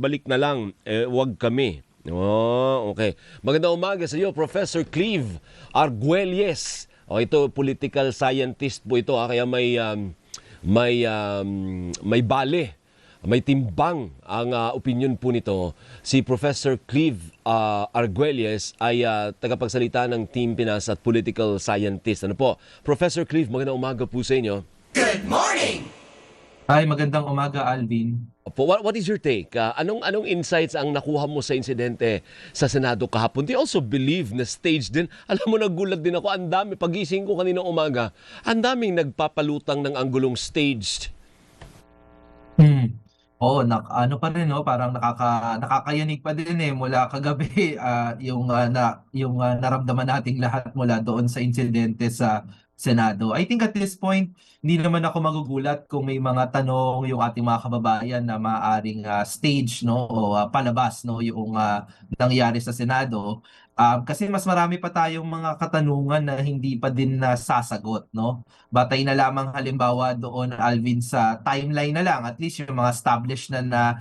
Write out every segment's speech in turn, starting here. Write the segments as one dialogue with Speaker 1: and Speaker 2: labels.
Speaker 1: balik na lang, wag kami. Oh, okay. Magandang umaga sa iyo, Professor Cleve Arguelles. O, ito, political scientist po ito, kaya may bale, may timbang ang opinion po nito. Si Professor Cleve Arguelles ay tagapagsalita ng Team Pinas at political scientist. Ano po? Professor Cleve, magandang umaga po sa inyo.
Speaker 2: Good morning!
Speaker 3: Ay, magandang umaga, Alvin.
Speaker 1: What is your take? Anong insights ang nakuha mo sa insidente sa Senado kahapon? Do you also believe na staged din? Alam mo, nagulat din ako. Ang dami, pagising ko kanina umaga, ang daming nagpapalutang ng anggulong staged.
Speaker 3: Oo, ano pa rin, no, parang nakakayanig pa din mula kagabi yung naramdaman nating lahat mula doon sa insidente sa Senado. I think at this point, hindi naman ako magugulat kung may mga tanong yung ating mga kababayan na maaaring stage, no, o palabas, no, yung nangyari sa Senado. Kasi mas marami pa tayong mga katanungan na hindi pa din nasasagot, no? Batay na lamang halimbawa doon, Alvin, sa timeline na lang, at least yung mga established na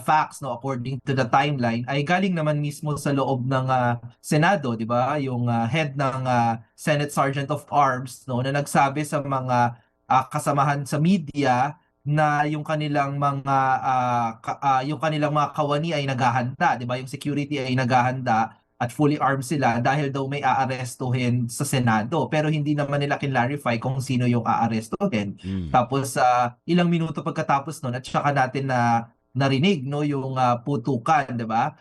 Speaker 3: facts, no, according to the timeline, ay galing naman mismo sa loob ng Senado, di ba? Yung head ng Senate Sergeant of Arms, no, na nagsabi sa mga kasamahan sa media na yung kanilang mga kawani ay naghahanda, di ba? Yung security ay naghahanda at fully armed sila dahil daw may aarestuhin sa Senado. Pero hindi naman nila kinlarify kung sino yung aarestuhin. Tapos ilang minuto pagkatapos nun, at saka natin na narinig, no, yung putukan, 'di ba?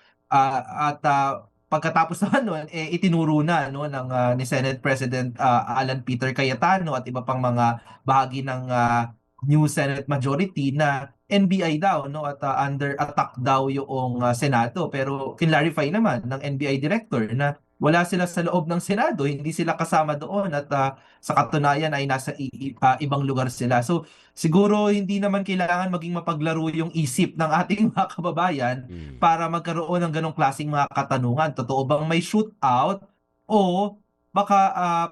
Speaker 3: Pagkatapos naman nun, itinuro na, no, ni Senate President Alan Peter Cayetano at iba pang mga bahagi ng new Senate majority na NBI daw, no, at under attack daw yung Senado. Pero kinlarify naman ng NBI director na wala sila sa loob ng Senado, hindi sila kasama doon, at sa katunayan ay nasa ibang lugar sila. So siguro hindi naman kailangan maging mapaglaro yung isip ng ating mga kababayan para magkaroon ng ganong klaseng mga katanungan. Totoo bang may shootout o baka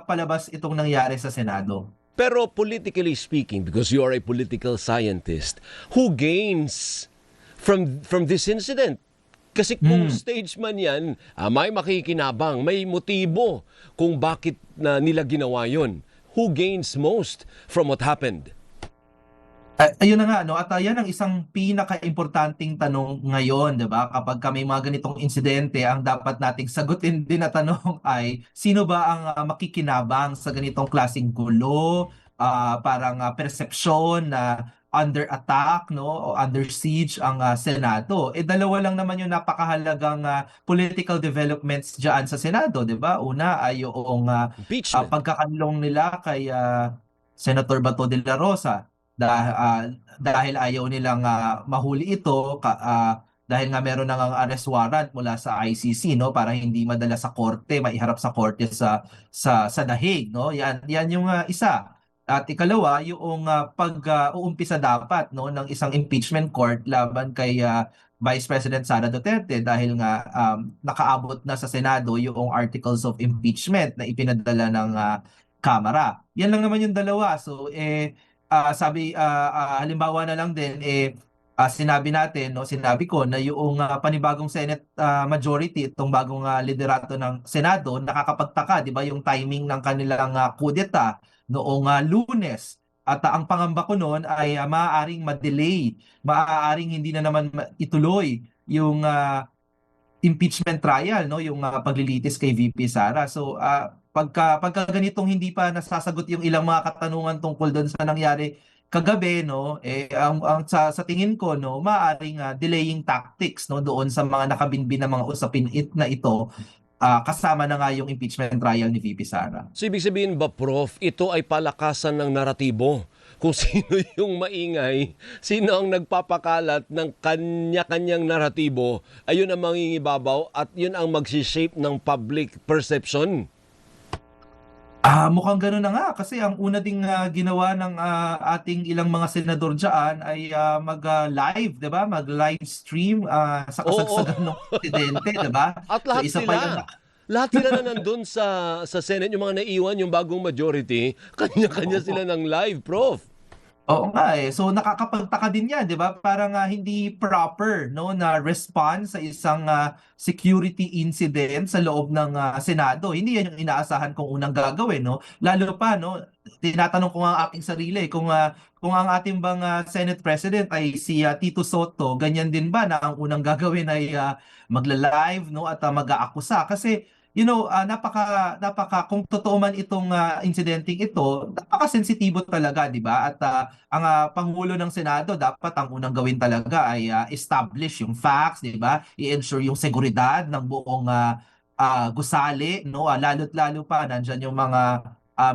Speaker 3: palabas itong nangyari sa Senado?
Speaker 1: Pero politically speaking, because you are a political scientist, who gains from this incident? Kasi kung stage man yan, may makikinabang, may motibo kung bakit nila ginawa yun. Who gains most from what happened?
Speaker 3: Ayun na nga, no, at yan ang isang pinaka-importanting tanong ngayon, 'di ba? Kapag may mga ganitong insidente, ang dapat nating sagutin din na tanong ay sino ba ang makikinabang sa ganitong klaseng gulo, parang persepsyon na under attack, no, o under siege ang Senado. Dalawa lang naman yung napakahalagang political developments diyan sa Senado, 'di ba? Una ay yung
Speaker 1: Impeachment.
Speaker 3: pagkakanlong nila kay Senator Bato de la Rosa dahil ayaw nilang mahuli ito dahil nga meron nang arrest warrant mula sa ICC, no, para hindi madala sa korte, maiharap sa korte sa dahig, no. Yan yung isa. At ikalawa, yung uumpisa dapat, no, ng isang impeachment court laban kay Vice President Sara Duterte dahil nga nakaabot na sa Senado yung articles of impeachment na ipinadala ng Kamara. Yan lang naman yung dalawa. So halimbawa na lang din sinabi ko na yung panibagong Senate majority, itong bagong liderato ng Senado, nakakapagtaka, 'di ba, yung timing ng kanilang kudeta noong Lunes. At ang pangamba ko noon ay maaaring ma-delay, maaaring hindi na naman ituloy yung impeachment trial, no, yung paglilitis kay VP Sara. So pagka ganitong hindi pa nasasagot yung ilang mga katanungan tungkol doon sa nangyari kagabi, no, sa tingin ko, no, maaring delaying tactics, no, doon sa mga nakabinbin na mga usapin na ito, kasama na nga yung impeachment trial ni VP Sara.
Speaker 1: So ibig sabihin ba, Prof, ito ay palakasan ng naratibo? Kung sino yung maingay, sino ang nagpapakalat ng kanya-kanyang naratibo, ayun ang mangingibabaw at yun ang magsishape ng public perception.
Speaker 3: Mukhang gano'n na nga kasi ang una ding ginawa ng ating ilang mga senador diyan ay mag-live, 'di ba? Mag-live stream sa
Speaker 1: Oo.
Speaker 3: kasagsagan ng presidente, 'di ba?
Speaker 1: At
Speaker 3: So
Speaker 1: lahat
Speaker 3: isa pa yan.
Speaker 1: sila. Lahat sila na nandun sa Senate, yung mga naiwan, yung bagong majority, kanya-kanya sila ng live, Prof.
Speaker 3: Oo nga eh. So nakakapagtaka din 'yan, 'di ba? Parang hindi proper no na response sa isang security incident sa loob ng Senado. Hindi 'yan yung inaasahan kong unang gagawin, no? Lalo pa no, tinatanong ko nga ang aking sarili kung ang ating bang Senate President ay si Tito Soto, ganyan din ba na ang unang gagawin ay magla-live no at mag-aakusa kasi napaka kung totoo man itong insidenteng ito, napaka-sensitibo talaga, 'di ba? At ang Pangulo ng Senado dapat ang unang gawin talaga ay establish yung facts, 'di ba? I-ensure yung seguridad ng buong gusali, no? Lalo't lalo pa nandiyan yung mga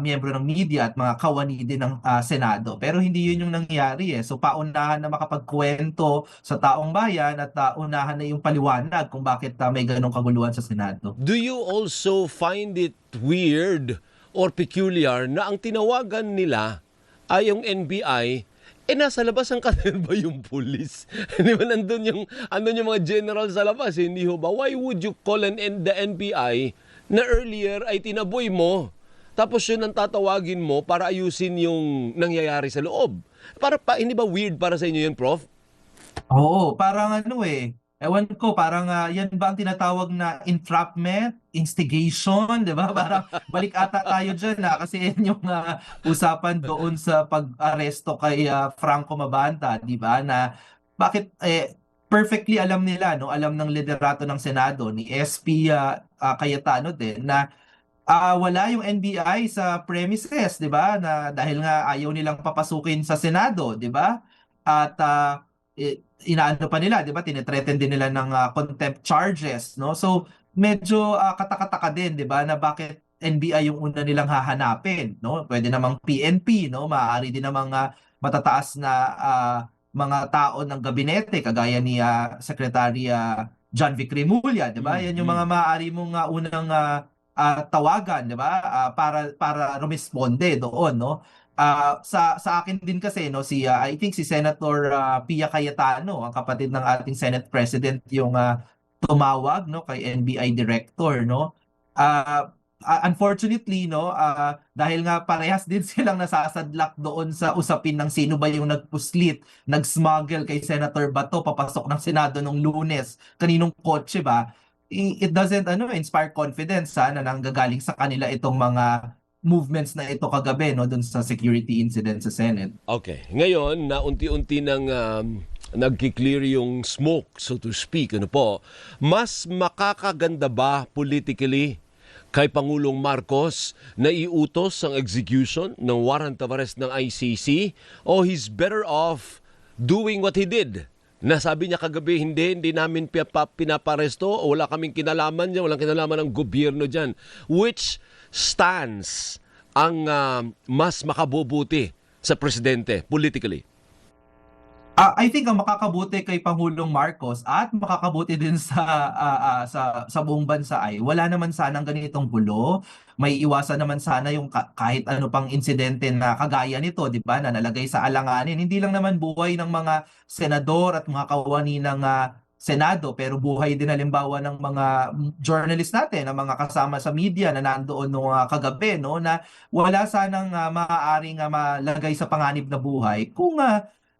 Speaker 3: miyembro ng media at mga kawani din ng Senado. Pero hindi yun yung nangyari eh. So paunahan na makapagkwento sa taong bayan at unahan na yung paliwanag kung bakit may ganong kaguluhan sa Senado.
Speaker 1: Do you also find it weird or peculiar na ang tinawagan nila ay yung NBI, nasa labas ang kanil ba yung pulis? Di ba andun yung mga general sa labas, hindi ho ba? Why would you call the NBI na earlier ay tinaboy mo, tapos yun ang tatawagin mo para ayusin yung nangyayari sa loob? Hindi ba weird para sa inyo yun, Prof?
Speaker 3: Oo, parang ewan ko, parang yan ba ang tinatawag na entrapment, instigation, di ba? Parang balik ata tayo dyan kasi yan yung usapan doon sa pag-aresto kay Franco Mabanta, di ba? Na bakit perfectly alam nila, no? Alam ng liderato ng Senado, ni SP Cayetano din, na wala yung NBI sa premises, 'di ba? Na dahil nga ayaw nilang papasukin sa Senado, 'di ba? At inaano pa nila, 'di ba? Tinethreaten din nila ng contempt charges, no? So medyo katakataka din, 'di ba? Na bakit NBI yung una nilang hahanapin, no? Pwede namang PNP, no? Maaari din namang matataas na mga tao ng gabinete kagaya ni Secretary John Vic Remulla, 'di ba? Yan yung mga maaari mong unang tawagan, 'di ba? Para rumisponde doon, no? Sa akin din kasi no I think si Senator Pia Cayetano, ang kapatid ng ating Senate President, yung tumawag no kay NBI director, no. Unfortunately no, dahil nga parehas din silang nasasadlak doon sa usapin ng sino ba yung nagpuslit, nag-smuggle kay Senator Bato papasok ng Senado nung Lunes, kaninong kotse ba, it doesn't inspire confidence na nanggagaling sa kanila itong mga movements na ito kagabi no dun sa security incident sa Senate.
Speaker 1: Okay. Ngayon, na unti-unti nang nagki-clear yung smoke, so to speak, ano po, mas makakaganda ba politically kay Pangulong Marcos na iutos ang execution ng warrant of arrest ng ICC, o he's better off doing what he did? Nasabi niya kagabi, hindi namin pinaparesto, o wala kaming kinalaman dyan, walang kinalaman ng gobyerno dyan. Which stance ang mas makabubuti sa presidente politically?
Speaker 3: I think ang makakabuti kay Pangulong Marcos at makakabuti din sa buong bansa ay wala naman sanang ganitong gulo. May iwasan naman sana yung kahit ano pang insidente na kagaya nito, 'di ba, na nalagay sa alanganin. Hindi lang naman buhay ng mga senador at mga kawani ng Senado, pero buhay din halimbawa ng mga journalist natin, ng mga kasama sa media na nandoon nung kagabi, no, na wala sanang maaaring malagay sa panganib na buhay kung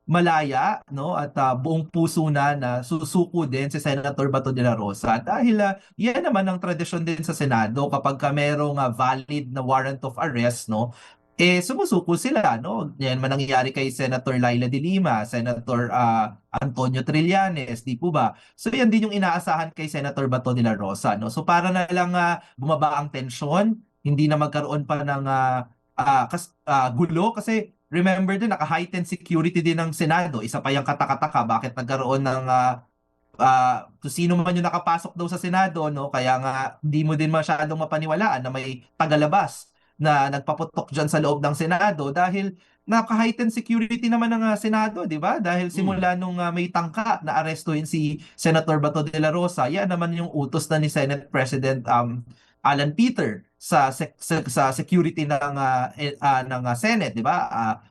Speaker 3: malaya no at buong puso na susuko din si Senator Bato de la Rosa dahil yan naman ang tradisyon din sa Senado kapag merong valid na warrant of arrest, no, sumusuko sila, no. Yan man nangyayari kay Senator Laila de Lima, Senator Antonio Trillanes, di po ba? So yan din yung inaasahan kay Senator Bato de la Rosa, no. So para na lang bumaba ang tensyon, hindi na magkaroon pa ng gulo kasi remember din, naka-heightened security din ng Senado. Isa pa yung katakataka, bakit nagkaroon ng kung sino man yung nakapasok daw sa Senado, no? Kaya nga, hindi mo din masyadong mapaniwalaan na may tagalabas na nagpaputok dyan sa loob ng Senado dahil naka-heightened security naman ng Senado, di ba? Dahil simula nung may tangka na arestuhin si Senator Bato de la Rosa, yan naman yung utos na ni Senate President Alan Peter sa security ng Senate, 'di ba?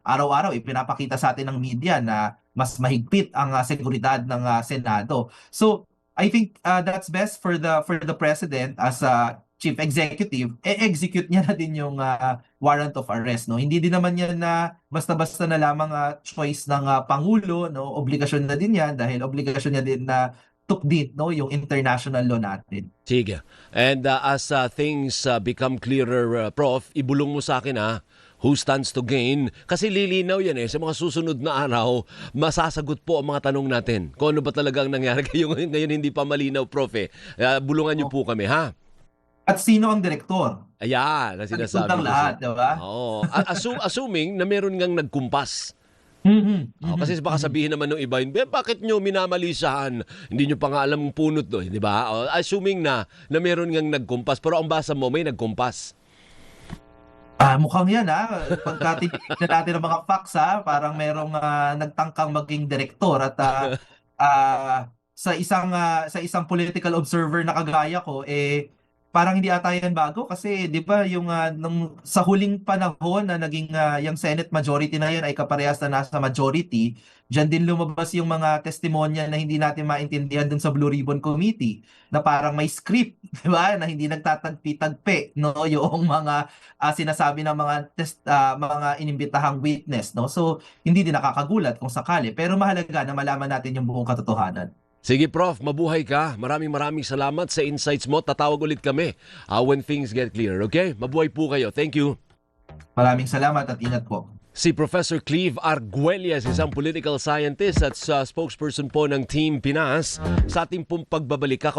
Speaker 3: Araw-araw ipinapakita sa atin ng media na mas mahigpit ang seguridad ng Senado. So, I think that's best for the president as chief executive, execute niya na din yung warrant of arrest, no? Hindi din naman yan na basta-basta na lamang choice ng pangulo, no? Obligasyon na din yan dahil obligasyon niya din na tukdin, no, yung international law natin.
Speaker 1: Sige. And as things become clearer, Prof, ibulong mo sa akin who stands to gain? Kasi lilinaw yan sa mga susunod na araw, masasagot po ang mga tanong natin. Kung ano ba talagang nangyari ngayon hindi pa malinaw, Prof. Bulungan niyo po kami, ha?
Speaker 3: At sino ang direktor?
Speaker 1: Ayan, na sinasabi ko.
Speaker 3: Lahat, di ba?
Speaker 1: Oo. Assuming na meron ngang nagkumpas. Kasi baka sabihin naman ng iba, bakit nyo minamalisahan? Hindi nyo pa nga alam ang punot doon, di ba? Assuming na meron ngang nagkumpas, pero ang basa mo may nagkumpas.
Speaker 3: Mukhang yan pagka titignan natin ang mga facts parang merong nagtangkang maging direktor at sa isang political observer na kagaya ko parang hindi ata yan bago kasi 'di ba yung sa huling panahon na naging yung Senate majority na yan ay kaparehas na nasa majority, diyan din lumabas yung mga testimonya na hindi natin maintindihan dun sa Blue Ribbon Committee na parang may script, 'di ba, na hindi nagtatagpi-tagpi no yung mga sinasabi ng mga inimbitahang witness, no. So hindi din nakakagulat kung sakali, pero mahalaga na malaman natin yung buong katotohanan.
Speaker 1: Sige, Prof, mabuhay ka. Maraming salamat sa insights mo. Tatawag ulit kami when things get clear, okay? Mabuhay po kayo. Thank you.
Speaker 3: Maraming salamat at ingat po.
Speaker 1: Si Professor Cleve Arguelles, isang political scientist at spokesperson po ng Team Pinas. Sa ating pong pagbabalik,